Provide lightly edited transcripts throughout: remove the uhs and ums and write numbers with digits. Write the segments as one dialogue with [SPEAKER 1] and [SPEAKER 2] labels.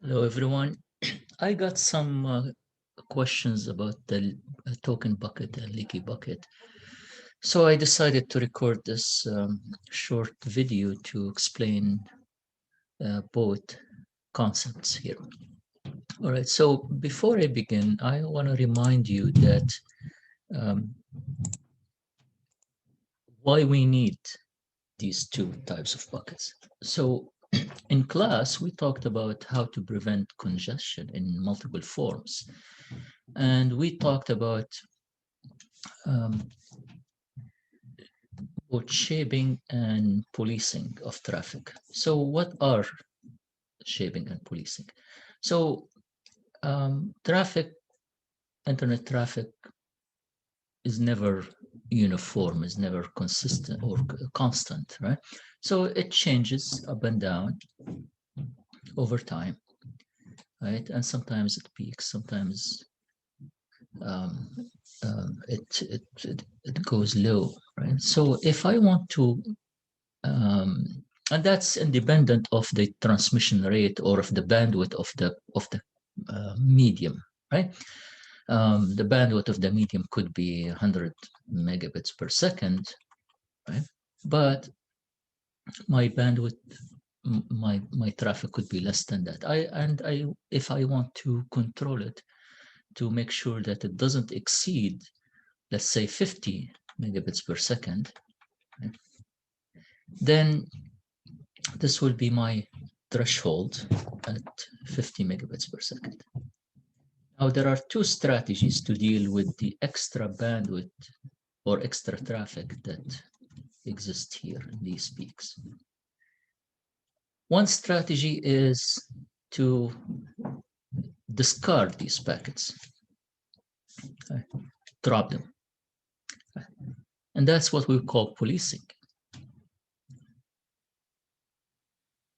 [SPEAKER 1] Hello, everyone. I got some questions about the token bucket and leaky bucket. So I decided to record this short video to explain both concepts here. All right, so before I begin, I want to remind you that um, why we need these two types of buckets. So in class, we talked about how to prevent congestion in multiple forms. And we talked about um, both shaping and policing of traffic. So what are shaping and policing? So traffic, internet traffic is never uniform, is never consistent or constant, right? So it changes up and down over time, right? And sometimes it peaks, sometimes um, it goes low, right? So if I want to um, and that's independent of the transmission rate or of the bandwidth of the medium, right? The bandwidth of the medium could be 100 megabits per second, right? But my bandwidth, my traffic could be less than that. If I want to control it to make sure that it doesn't exceed, let's say, 50 megabits per second, right? Then this will be my threshold at 50 megabits per second. Now, there are two strategies to deal with the extra bandwidth or extra traffic that exists here in these peaks. One strategy is to discard these packets, drop them. And that's what we call policing.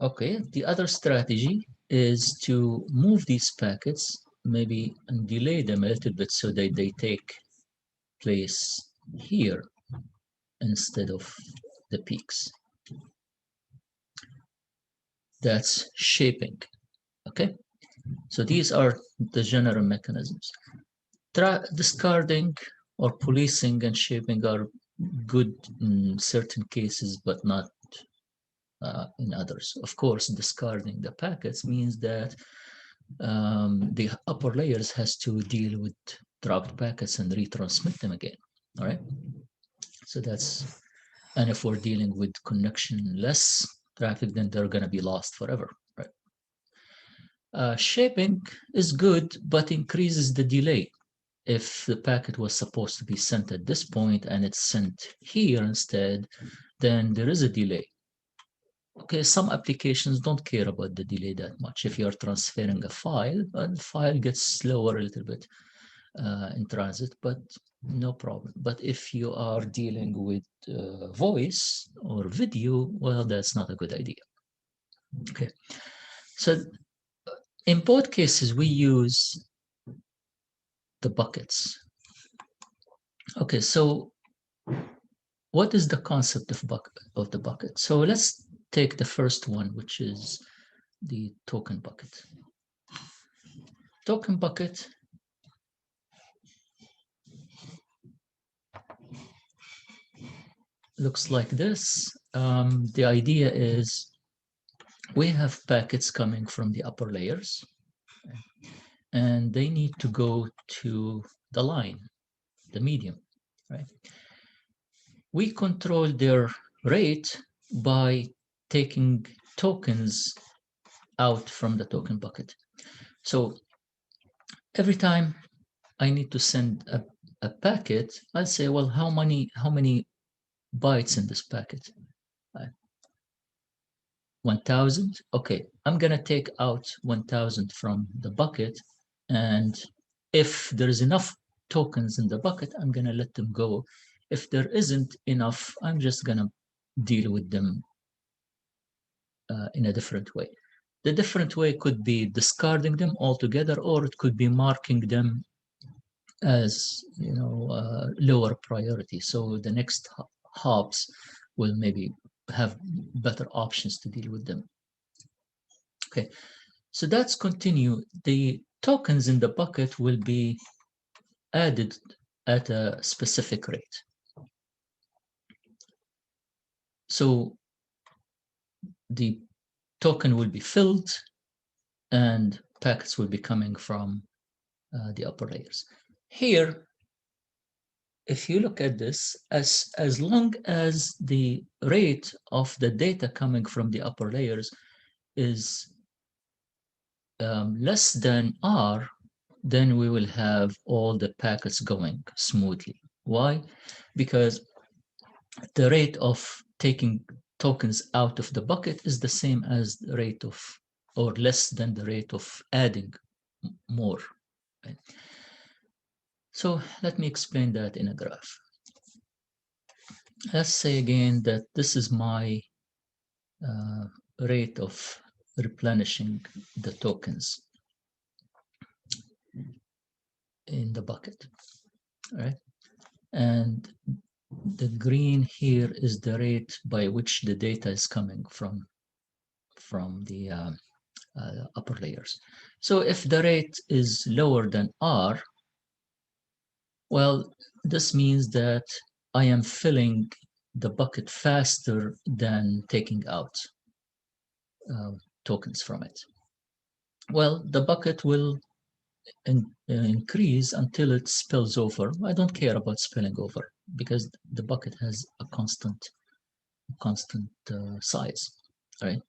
[SPEAKER 1] Okay, the other strategy is to move these packets, maybe and delay them a little bit so that they take place here instead of the peaks. That's shaping, okay? So these are the general mechanisms. Discarding or policing and shaping are good in certain cases, but not in others. Of course, discarding the packets means that the upper layers has to deal with dropped packets and retransmit them again, all right? So that's, and if we're dealing with connection-less traffic, then they're going to be lost forever, right? Shaping is good, but increases the delay. If the packet was supposed to be sent at this point and it's sent here instead, then there is a delay. Okay, some applications don't care about the delay that much. If you're transferring a file, the file gets slower a little bit in transit, but no problem. But if you are dealing with voice or video, well, that's not a good idea. Okay, so in both cases, we use the buckets. Okay, so what is the concept of the bucket? So let's take the first one, which is the token bucket. Token bucket looks like this. The idea is we have packets coming from the upper layers, and they need to go to the line, the medium, right? We control their rate by taking tokens out from the token bucket. So every time I need to send a packet, I'll say, well, how many bytes in this packet? 1,000. Okay, I'm gonna take out 1,000 from the bucket, and if there's enough tokens in the bucket, I'm gonna let them go. If there isn't enough, I'm just gonna deal with them in a different way. The different way could be discarding them altogether, or it could be marking them as lower priority. So the next hops will maybe have better options to deal with them. Okay, So that's continue. The tokens in the bucket will be added at a specific rate. So the token will be filled and packets will be coming from the upper layers. Here, if you look at this, as long as the rate of the data coming from the upper layers is less than R, then we will have all the packets going smoothly. Why? Because the rate of taking tokens out of the bucket is the same as the rate of, or less than the rate of adding more. Right? So let me explain that in a graph. Let's say again that this is my rate of replenishing the tokens in the bucket, right? And the green here is the rate by which the data is coming from the upper layers. So if the rate is lower than R, well, this means that I am filling the bucket faster than taking out tokens from it. Well, the bucket will increase until it spills over. I don't care about spilling over because the bucket has a constant size, right?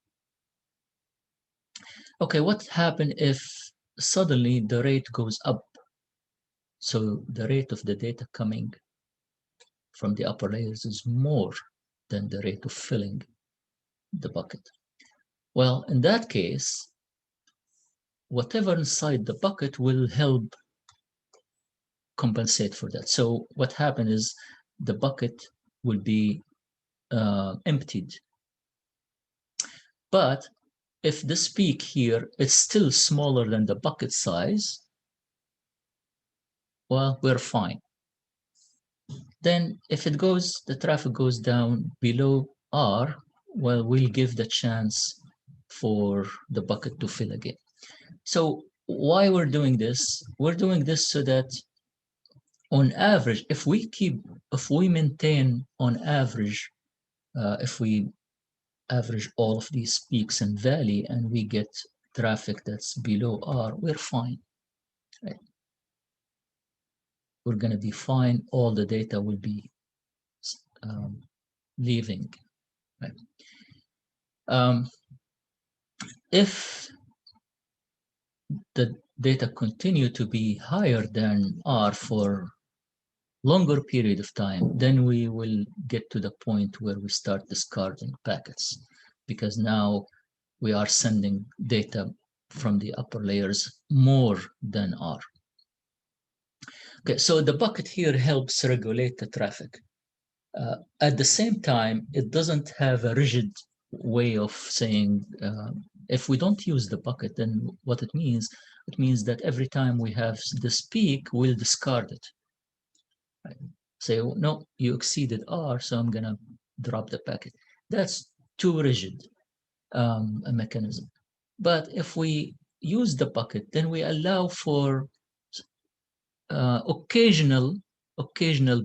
[SPEAKER 1] Okay, what happens if suddenly the rate goes up? So the rate of the data coming from the upper layers is more than the rate of filling the bucket. Well, in that case, whatever inside the bucket will help compensate for that. So what happens is the bucket will be emptied. But if this peak here is still smaller than the bucket size, well, we're fine. Then if it goes, the traffic goes down below R, well, we'll give the chance for the bucket to fill again. So why we're doing this? We're doing this so that on average, if we maintain on average, if we average all of these peaks and valley and we get traffic that's below R, we're fine. Right? We're going to be fine. All the data will be leaving. Right? If the data continue to be higher than R for longer period of time, then we will get to the point where we start discarding packets because now we are sending data from the upper layers more than R. Okay, so the bucket here helps regulate the traffic. At the same time, it doesn't have a rigid way of saying, if we don't use the bucket, then what it means that every time we have this peak, we'll discard it. Right? Say, oh, no, you exceeded R, so I'm gonna drop the packet. That's too rigid a mechanism. But if we use the bucket, then we allow for occasional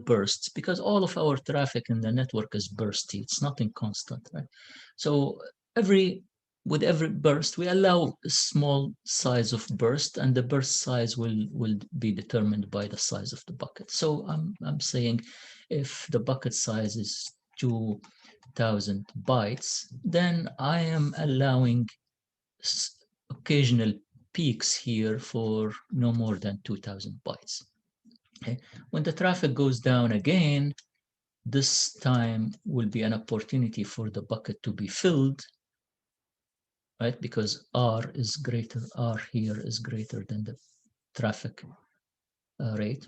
[SPEAKER 1] bursts because all of our traffic in the network is bursty. It's nothing constant, right? So with every burst, we allow a small size of burst, and the burst size will be determined by the size of the bucket. So I'm saying if the bucket size is 2,000 bytes, then I am allowing occasional peaks here for no more than 2,000 bytes. Okay. When the traffic goes down again, this time will be an opportunity for the bucket to be filled, right? Because R here is greater than the traffic rate.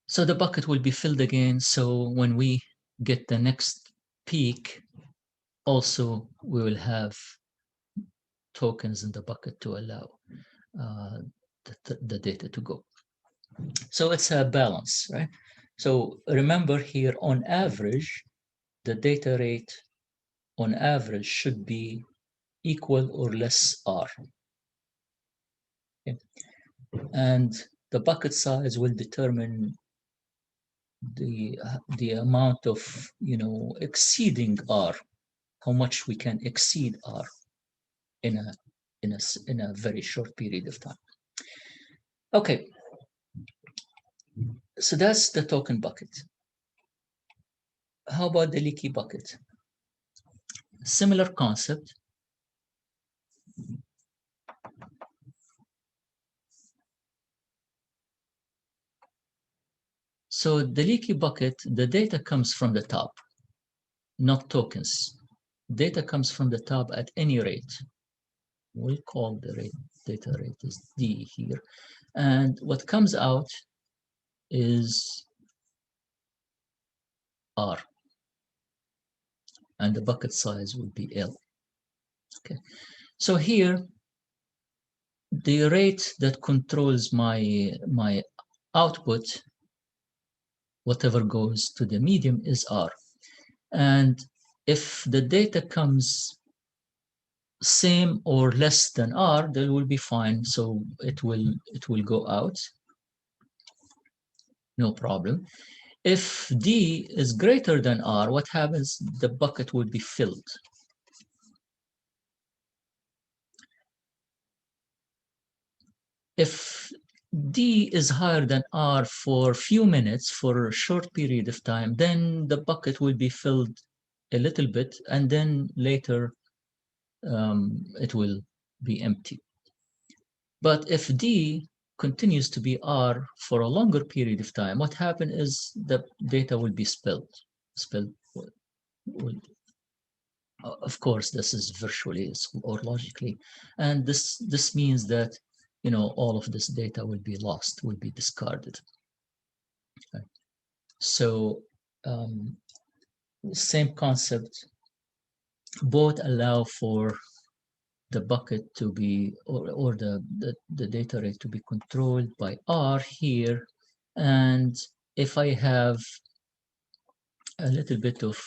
[SPEAKER 1] So the bucket will be filled again. So when we get the next peak, also we will have tokens in the bucket to allow the data to go. So it's a balance, right? So remember here, on average, the data rate on average should be equal or less R. Okay. And the bucket size will determine the amount of, exceeding R, how much we can exceed R in a very short period of time. Okay, so that's the token bucket. How about the leaky bucket? Similar concept. So the leaky bucket, the data comes from the top, not tokens. Data comes from the top at any rate. We'll call the rate, data rate is D here. And what comes out is R. And the bucket size would be L. Okay. So here, the rate that controls my output, whatever goes to the medium, is R. And if the data comes same or less than R, that will be fine. So it will go out, no problem. If D is greater than R, what happens? The bucket will be filled. If D is higher than R for a few minutes, for a short period of time, then the bucket will be filled a little bit, and then later it will be empty. But if D continues to be R for a longer period of time, what happens is the data will be spilled. Of course, this is virtually or logically, and this means that all of this data will be lost, will be discarded. Okay. So same concept. Both allow for the bucket to be, or the data rate to be controlled by R here. And if I have a little bit of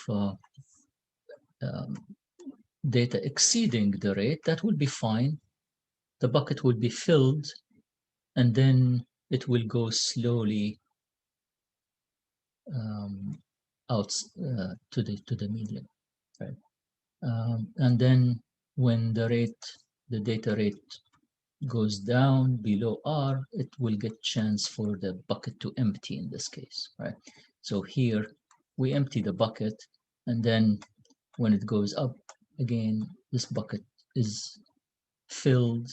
[SPEAKER 1] data exceeding the rate, that will be fine. The bucket will be filled, and then it will go slowly out to the median, right? And then when the data rate goes down below R, it will get chance for the bucket to empty in this case, right? So here we empty the bucket, and then when it goes up again, this bucket is filled.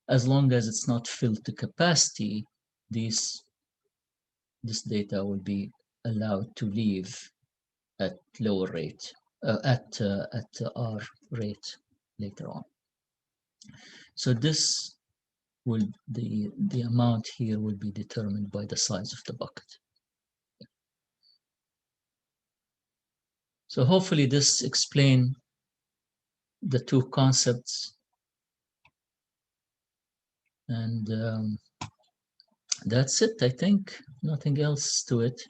[SPEAKER 1] As long as it's not filled to capacity, this data will be allowed to leave at lower rate, at R rate later on. So this will the amount here will be determined by the size of the bucket. So hopefully this explains the two concepts, and that's it. I think nothing else to it.